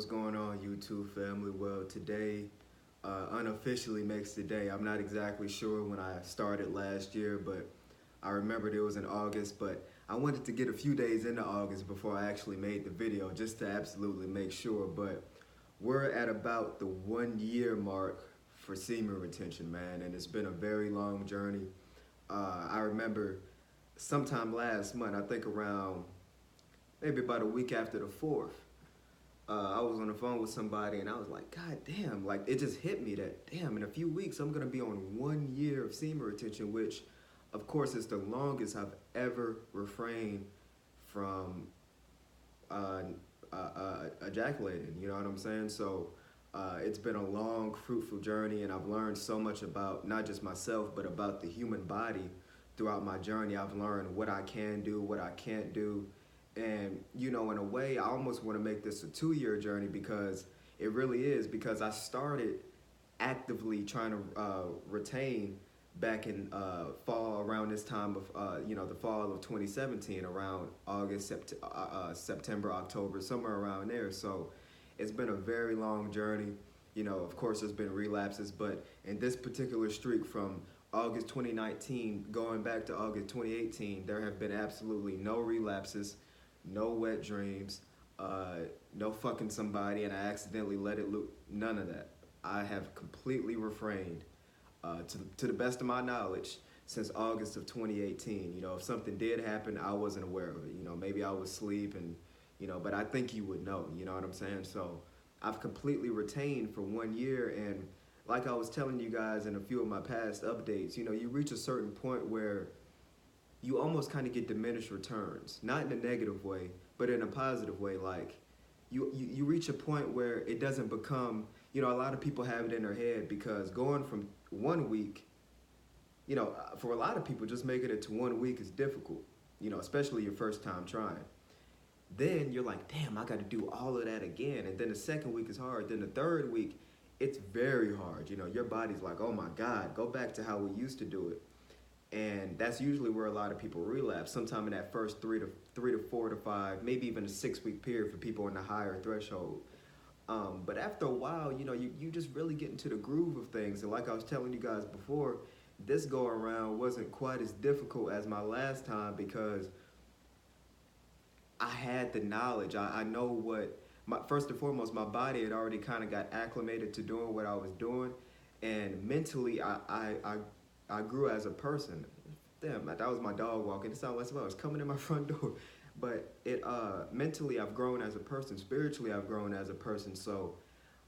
What's going on, YouTube family? Well, today unofficially makes the day. I'm not exactly sure when I started last year, but I remembered it was in August. But I wanted to get a few days into August before I actually made the video, just to absolutely make sure. But we're at about the 1 year mark for semen retention, man, and it's been a very long journey. I remember sometime last month, I think around maybe about a week after the 4th. I was on the phone with somebody and I was like, God damn, like it just hit me that, damn, in a few weeks I'm gonna be on 1 year of semen retention, which of course is the longest I've ever refrained from uh, ejaculating, you know what I'm saying? So it's been a long, fruitful journey, and I've learned so much about not just myself, but about the human body throughout my journey. I've learned what I can do, what I can't do. And, you know, in a way, I almost want to make this a 2 year journey because it really is, because I started actively trying to retain back in fall, around this time of the fall of 2017, around August, September, October, somewhere around there. So it's been a very long journey. You know, of course there's been relapses, but in this particular streak from August 2019 going back to August 2018, there have been absolutely no relapses, no wet dreams, no fucking somebody and I accidentally let it loop. None of that. I have completely refrained, to the best of my knowledge, since August of 2018. You know, if something did happen, I wasn't aware of it. You know, maybe I was asleep and, but I think you would know, you know what I'm saying? So I've completely retained for 1 year, and like I was telling you guys in a few of my past updates, you reach a certain point where you almost kind of get diminished returns, not in a negative way, but in a positive way. Like you reach a point where it doesn't become, a lot of people have it in their head, because going from 1 week, for a lot of people, just making it to 1 week is difficult, especially your first time trying. Then you're like, damn, I got to do all of that again. And then the second week is hard. Then the third week, it's very hard. Your body's like, oh my God, go back to how we used to do it. And that's usually where a lot of people relapse, sometime in that first 3 to 4 to 5, maybe even a 6 week period for people in the higher threshold. But after a while, you just really get into the groove of things. And like I was telling you guys before, this go around wasn't quite as difficult as my last time, because I had the knowledge. I know first and foremost, my body had already kind of got acclimated to doing what I was doing. And mentally, I grew as a person. Damn, that was my dog walking. It sounded like somebody was coming in my front door. But mentally, I've grown as a person. Spiritually, I've grown as a person. So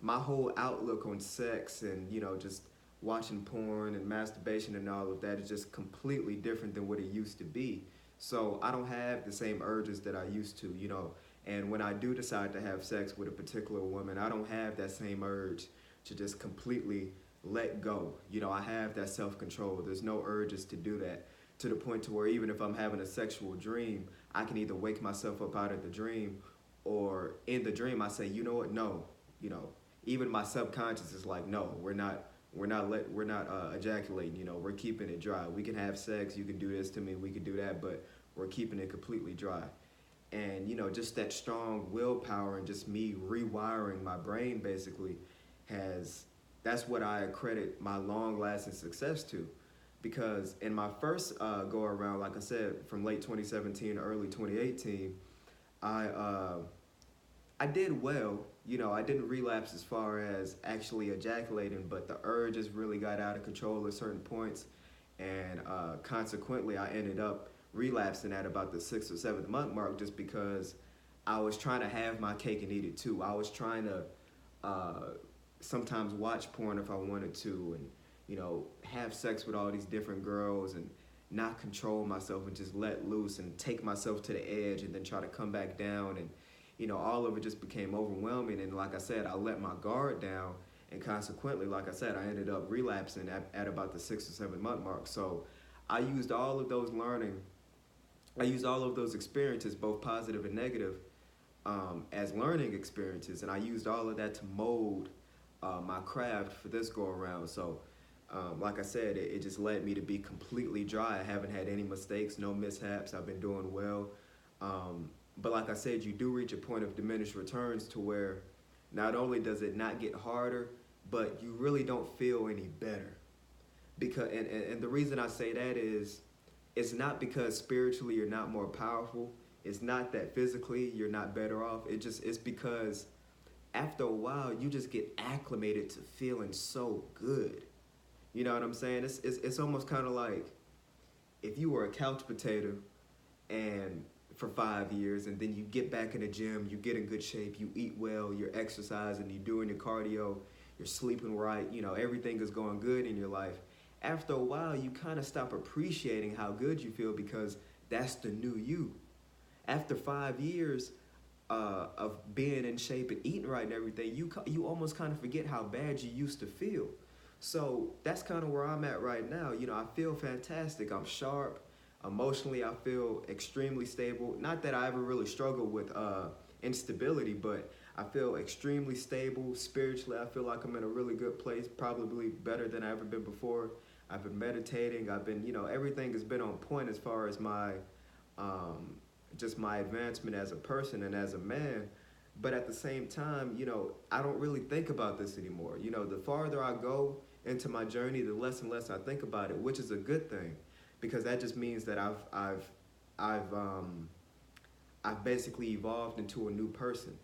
my whole outlook on sex and, just watching porn and masturbation and all of that is just completely different than what it used to be. So I don't have the same urges that I used to, And when I do decide to have sex with a particular woman, I don't have that same urge to just completely let go. I have that self-control. There's no urges to do that, to the point to where even if I'm having a sexual dream, I can either wake myself up out of the dream, or in the dream I say, you know what, no. Even my subconscious is like, no, we're not ejaculating. We're keeping it dry. We can have sex. You can do this to me. We can do that, but we're keeping it completely dry. And just that strong willpower and just me rewiring my brain basically that's what I accredit my long-lasting success to. Because in my first go around, like I said, from late 2017 to early 2018, I did well. I didn't relapse as far as actually ejaculating, but the urges really got out of control at certain points, and consequently, I ended up relapsing at about the 6th or 7th month mark, just because I was trying to have my cake and eat it too. I was trying to sometimes watch porn if I wanted to, and have sex with all these different girls, and not control myself and just let loose and take myself to the edge and then try to come back down. And all of it just became overwhelming. And like I said, I let my guard down, and consequently, like I said, I ended up relapsing at about the 6th or 7th month mark. So I used all of those experiences, both positive and negative, as learning experiences, and I used all of that to mold my craft for this go around. So like I said, it just led me to be completely dry. I haven't had any mistakes, no mishaps. I've been doing well. But like I said, you do reach a point of diminished returns to where not only does it not get harder, but you really don't feel any better. Because and the reason I say that is it's not because spiritually you're not more powerful. It's not that physically you're not better off. It's because after a while you just get acclimated to feeling so good. You know what I'm saying? It's almost kind of like if you were a couch potato and for 5 years and then you get back in the gym, you get in good shape, you eat well, you're exercising, you're doing your cardio, you're sleeping right, everything is going good in your life. After a while, you kind of stop appreciating how good you feel because that's the new you. After 5 years of being in shape and eating right and everything, you almost kind of forget how bad you used to feel. So that's kind of where I'm at right now. I feel fantastic. I'm sharp. Emotionally, I feel extremely stable. Not that I ever really struggled with instability, but I feel extremely stable. Spiritually, I feel like I'm in a really good place, probably better than I ever been before. I've been meditating. I've been, everything has been on point as far as my, just my advancement as a person and as a man. But at the same time, I don't really think about this anymore. The farther I go into my journey, the less and less I think about it, which is a good thing, because that just means that I've basically evolved into a new person.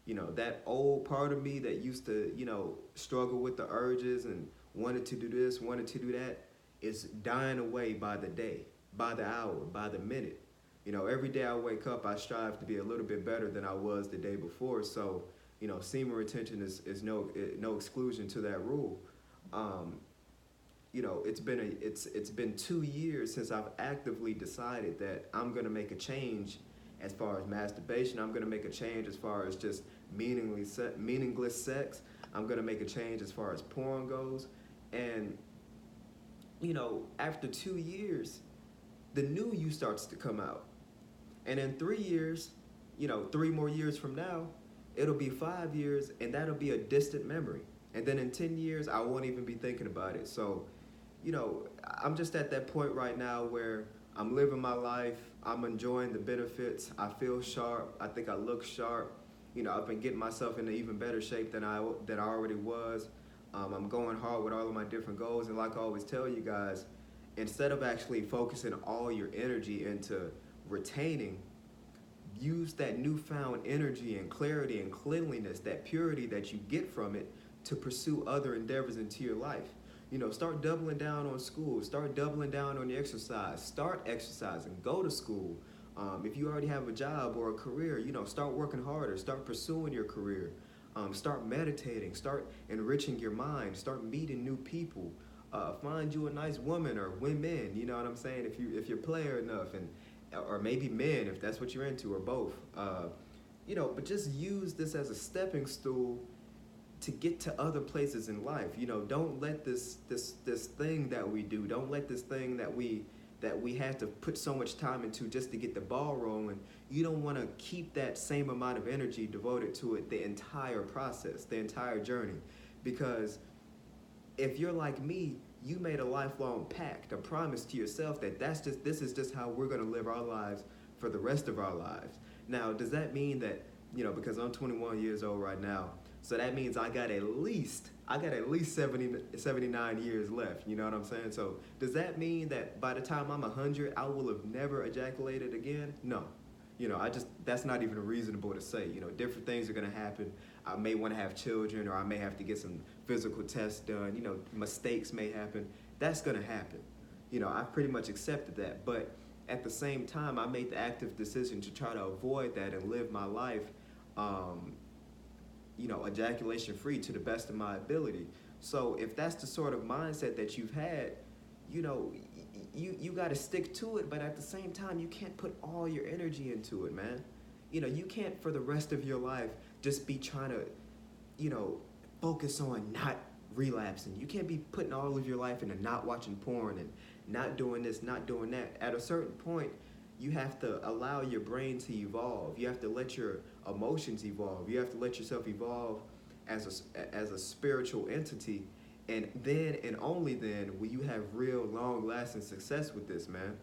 That old part of me that used to, struggle with the urges and wanted to do this, wanted to do that, is dying away by the day, by the hour, by the minute. Every day I wake up, I strive to be a little bit better than I was the day before. So, semen retention is no exclusion to that rule. It's been 2 years since I've actively decided that I'm gonna make a change as far as masturbation. I'm gonna make a change as far as just meaningless sex. I'm gonna make a change as far as porn goes. And after 2 years, the new you starts to come out. And in 3 years, 3 more years from now, it'll be 5 years, and that'll be a distant memory. And then in 10 years, I won't even be thinking about it. So, I'm just at that point right now where I'm living my life. I'm enjoying the benefits. I feel sharp. I think I look sharp. I've been getting myself into even better shape than I already was. I'm going hard with all of my different goals. And like I always tell you guys, instead of actually focusing all your energy into retaining, use that newfound energy and clarity and cleanliness, that purity that you get from it, to pursue other endeavors into your life. Start doubling down on school. Start doubling down on your exercise. Start exercising. Go to school. If you already have a job or a career, start working harder. Start pursuing your career. Start meditating. Start enriching your mind. Start meeting new people. Find you a nice woman or women. You know what I'm saying? If you're player enough, or maybe men if that's what you're into, or both. But just use this as a stepping stool to get to other places in life. Don't let this thing that we do, don't let this thing that we have to put so much time into just to get the ball rolling. You don't want to keep that same amount of energy devoted to it the entire process, the entire journey. Because if you're like me, you made a lifelong pact, a promise to yourself that this is just how we're going to live our lives for the rest of our lives. Now, does that mean that, because I'm 21 years old right now, so that means I got at least 79 years left. You know what I'm saying? So does that mean that by the time I'm 100, I will have never ejaculated again? No. That's not even reasonable to say. Different things are going to happen. I may want to have children, or I may have to get some physical tests done. Mistakes may happen. That's going to happen. I've pretty much accepted that. But at the same time, I made the active decision to try to avoid that and live my life ejaculation free to the best of my ability. So if that's the sort of mindset that you've had, you got to stick to it. But at the same time, you can't put all your energy into it, man. You can't for the rest of your life just be trying to, focus on not relapsing. You can't be putting all of your life into not watching porn and not doing this, not doing that. At a certain point, you have to allow your brain to evolve. You have to let your emotions evolve. You have to let yourself evolve as a spiritual entity. And then and only then will you have real long-lasting success with this, man.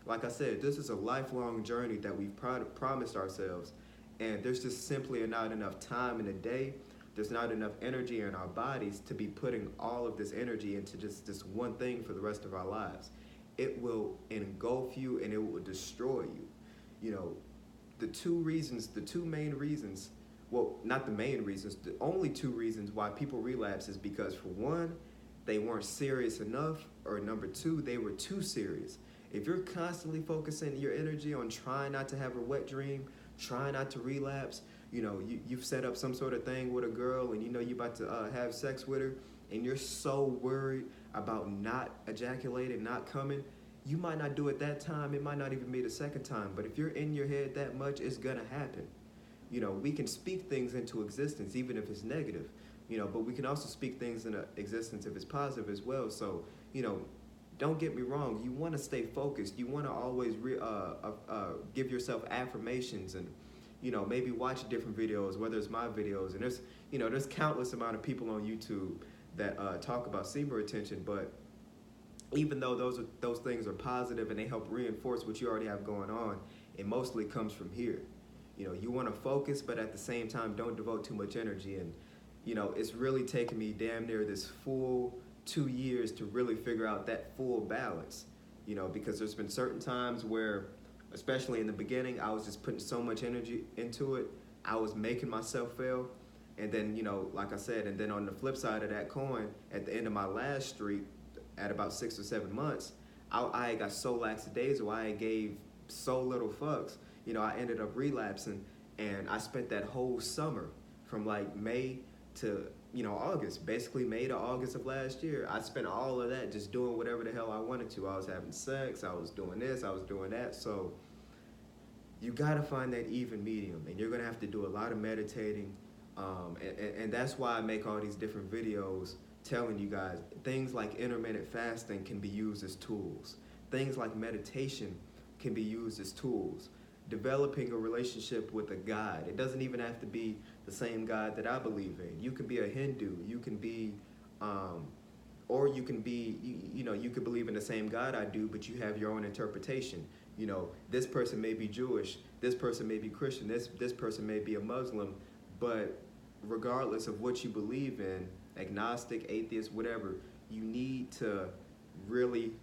Like I said, this is a lifelong journey that we've promised ourselves. And there's just simply not enough time in the day. There's not enough energy in our bodies to be putting all of this energy into just this one thing for the rest of our lives. It will engulf you and it will destroy you. You know, the two main reasons, well, not the main reasons, the only two reasons why people relapse is because, for one, they weren't serious enough, or number two, they were too serious. If you're constantly focusing your energy on trying not to have a wet dream, trying not to relapse, you've set up some sort of thing with a girl and you're about to have sex with her, and you're so worried about not ejaculating, not coming, you might not do it that time. It might not even be the second time. But if you're in your head that much, it's going to happen. We can speak things into existence, even if it's negative, but we can also speak things into existence if it's positive as well. So, don't get me wrong. You want to stay focused. You want to always give yourself affirmations and, maybe watch different videos, whether it's my videos. And there's countless amount of people on YouTube that talk about semen retention. But even though those things are positive and they help reinforce what you already have going on, it mostly comes from here. You want to focus, but at the same time, don't devote too much energy. And, it's really taken me damn near this full 2 years to really figure out that full balance, because there's been certain times where, especially in the beginning, I was just putting so much energy into it. I was making myself fail. And then, like I said, and then on the flip side of that coin, at the end of my last streak, at about 6 or 7 months, I got so lackadaisical, I gave so little fucks. I ended up relapsing, and I spent that whole summer from like May to, August, basically May to August of last year. I spent all of that just doing whatever the hell I wanted to. I was having sex, I was doing this, I was doing that. So you gotta find that even medium, and you're gonna have to do a lot of meditating. And that's why I make all these different videos telling you guys things like intermittent fasting can be used as tools. Things like meditation can be used as tools. Developing a relationship with a God. It doesn't even have to be the same God that I believe in. You can be a Hindu. You can be, or you can be, you could believe in the same God I do, but you have your own interpretation. This person may be Jewish. This person may be Christian. This person may be a Muslim. But regardless of what you believe in, agnostic, atheist, whatever, you need to really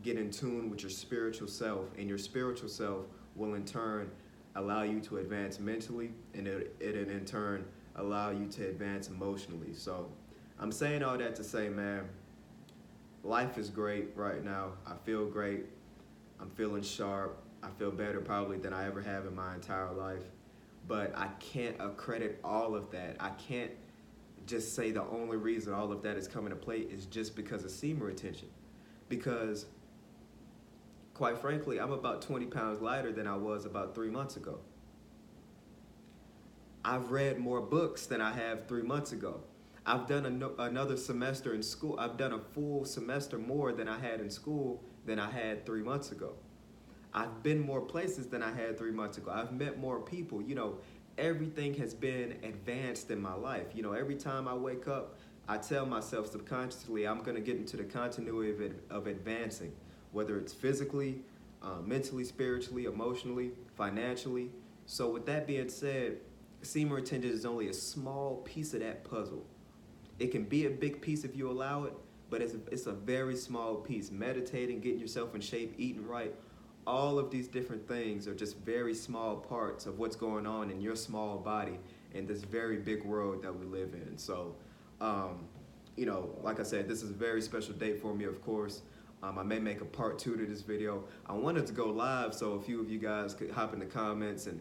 get in tune with your spiritual self, and your spiritual self will in turn allow you to advance mentally, and it in turn allow you to advance emotionally. So I'm saying all that to say, man, life is great right now. I feel great. I'm feeling sharp. I feel better probably than I ever have in my entire life. But I can't accredit all of that. I can't just say the only reason all of that is coming to play is just because of semen retention. Because quite frankly, I'm about 20 pounds lighter than I was about 3 months ago. I've read more books than I have 3 months ago. I've done another semester in school. I've done a full semester more than I had in school than I had 3 months ago. I've been more places than I had 3 months ago. I've met more people. Everything has been advanced in my life. Every time I wake up, I tell myself subconsciously I'm going to get into the continuity of advancing, whether it's physically, mentally, spiritually, emotionally, financially. So with that being said, semen retention is only a small piece of that puzzle. It can be a big piece if you allow it, but it's a very small piece. Meditating, getting yourself in shape, eating right, all of these different things are just very small parts of what's going on in your small body in this very big world that we live in. So, like I said, this is a very special date for me, of course. I may make a part 2 to this video. I wanted to go live so a few of you guys could hop in the comments and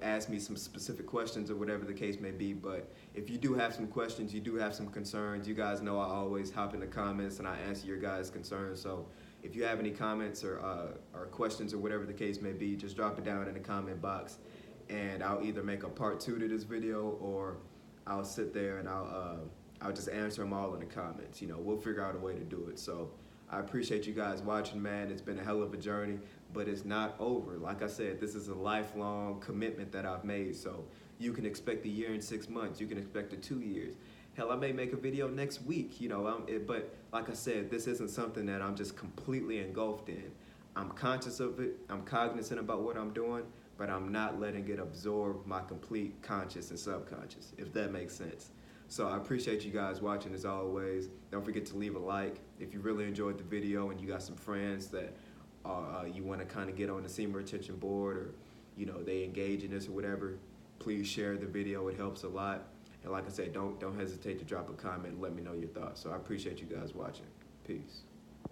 ask me some specific questions or whatever the case may be. But if you do have some questions, you do have some concerns, you guys know I always hop in the comments and I answer your guys' concerns. So if you have any comments or questions or whatever the case may be, just drop it down in the comment box, and I'll either make a part 2 to this video, or I'll sit there and I'll just answer them all in the comments. We'll figure out a way to do it. So I appreciate you guys watching, man. It's been a hell of a journey, but it's not over. Like I said, this is a lifelong commitment that I've made. So you can expect a year and 6 months. You can expect it 2 years. Hell, I may make a video next week, but like I said, this isn't something that I'm just completely engulfed in. I'm conscious of it. I'm cognizant about what I'm doing, but I'm not letting it absorb my complete conscious and subconscious, if that makes sense. So I appreciate you guys watching as always. Don't forget to leave a like. If you really enjoyed the video and you got some friends that you want to kind of get on the semen retention board, or they engage in this or whatever, please share the video. It helps a lot. And like I said, don't hesitate to drop a comment and let me know your thoughts. So I appreciate you guys watching. Peace.